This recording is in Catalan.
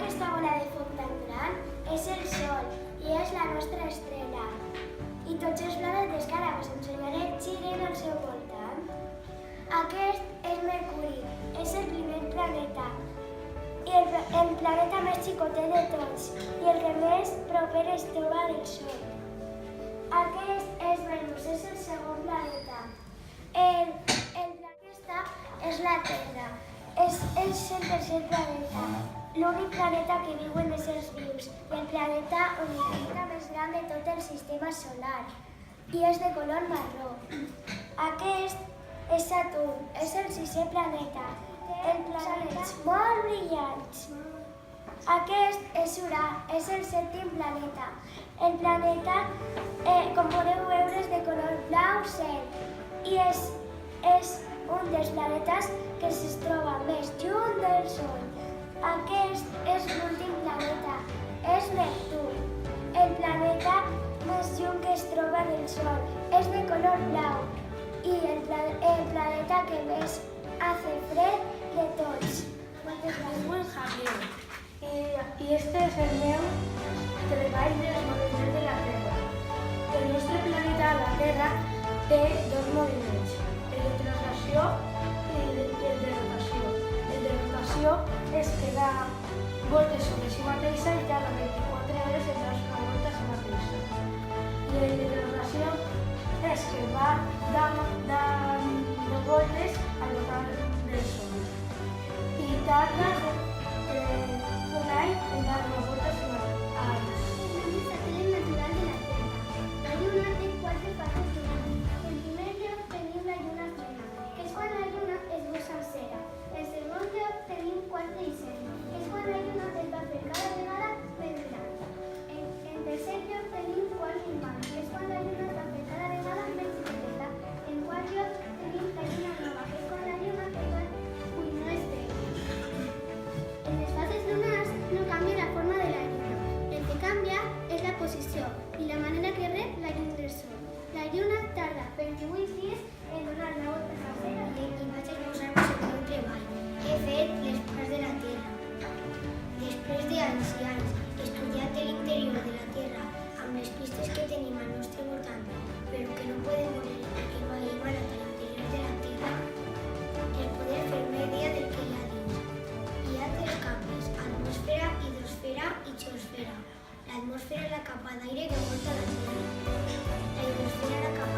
aquesta bola de foc tan gran és el Sol i és la nostra estrella. I tots els planetes que ara us ensenyaré giren al seu voltant. Aquest és Mercuri, és el primer planeta i el planeta més xicotet de tots i el que més proper es troba del Sol. Aquest és Venus, és el segon planeta. Aquesta és la Terra, és el tercer planeta, l'únic planeta que viu en éssers vius i el planeta més gran de tot el sistema solar i és de color marró. Aquest és Saturn, és el sisè planeta. El planeta molt brillants. Aquest és Urà, és el sèptim planeta. El planeta, com podeu veure, és de color blau cel i és un dels planetes que es troba més lluny del Sol. Aquest és l'últim planeta, és Neptú, el planeta més lluny que es troba del Sol. És de color blau i el planeta que més hace fred de tots. Soy Javier y este es el meu treball dels moviments de la Terra. El nostre planeta, la Terra, té dos moviments, el de translació i el de rotació. El de rotació és que da voltes sobre si mateixa i cada 24 hores es da una volta a si mateixa. I el de translació és que va dando voltes al voltant del Sol. Y tarda un any en dar una volta a Es el satélite natural de la Tierra. La Lluna té 4 fases d'humana. En primer lloc tenim la lluna plena, que és quan la lluna es veu sencera. En segon lloc tenim quart decenni, que és quan la lluna es va fer cada vegada més gran. En tercer lloc tenim quart minvant, que és quan la lluna es va fer cada vegada més petita. En quart lloc tenim la lluna nova, que és quan la lluna es va... no es veu. En les fases lunars no canvia la forma de la lluna. El que canvia és la posició i la manera que rep la llum del Sol. La lluna tarda 28 dies en donar la volta sencera i vaig exposar-vos el meu treball. He fet les parts de la Terra. Després d'anys i anys estudiat l'interior de la Terra amb les pistes que tenim al nostre voltant, però que no podem veure perquè no hi ha anat a l'interior de la Terra, el poder fer una idea del que hi ha dins. Hi ha tres capes, atmosfera, hidrosfera i geosfera. L'atmosfera és la capa d'aire que envolta la Terra. La hidrosfera és la capa